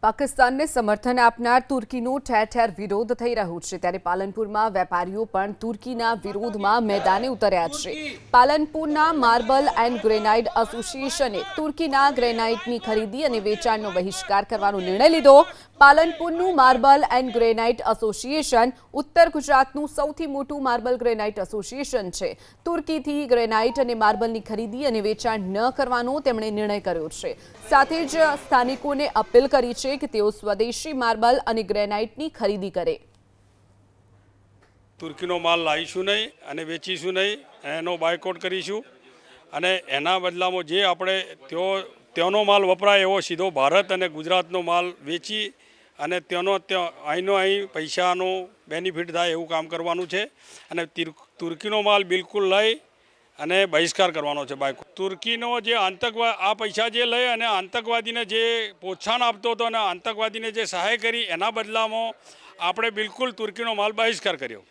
પાકિસ્તાનને સમર્થન આપનાર તુર્કીનો ઠેર ઠેર વિરોધ થઈ રહ્યો છે ત્યારે પાલનપુરમાં વેપારીઓ પણ તુર્કીના વિરોધમાં મેદાને ઉતર્યા છે। પાલનપુરના માર્બલ એન્ડ ગ્રેનાઇટ એસોસિએશને તુર્કીના ગ્રેનાઇટની ખરીદી અને વેચાણનો બહિષ્કાર કરવાનો નિર્ણય લીધો। પાલનપુરનું માર્બલ એન્ડ ગ્રેનાઇટ એસોસિએશન ઉત્તર ગુજરાતનું સૌથી મોટું માર્બલ ગ્રેનાઇટ એસોસિએશન છે। તુર્કીથી ગ્રેનાઇટ અને માર્બલની ખરીદી અને વેચાણ ન કરવાનો તેમણે નિર્ણય કર્યો છે। સાથે જ સ્થાનિકોને અપીલ કરી છે કે તેઓ સ્વદેશી માર્બલ અને ગ્રેનાઇટની ખરીદી કરે। તુર્કીનો માલ લાવીશું નહીં અને વેચીશું નહીં, એનો બાયકોટ કરીશું અને એના બદલામાં જે આપણે ત્યાંનો માલ વપરાય એવો સીધો ભારત અને ગુજરાતનો માલ વેચી અને અહીંનો અહીં પૈસાનો બેનિફિટ થાય એવું કામ કરવાનું છે અને તુર્કીનો માલ બિલકુલ લઈ અને બહિષ્કાર કરવાનો છે બાયકોટ। તુર્કીનો જે આ પૈસા જે લઈ અને આતંકવાદીને જે પ્રોત્સાહન આપતો હતો અને આતંકવાદીને જે સહાય કરી એના બદલામાં આપણે બિલકુલ તુર્કીનો માલ બહિષ્કાર કર્યો।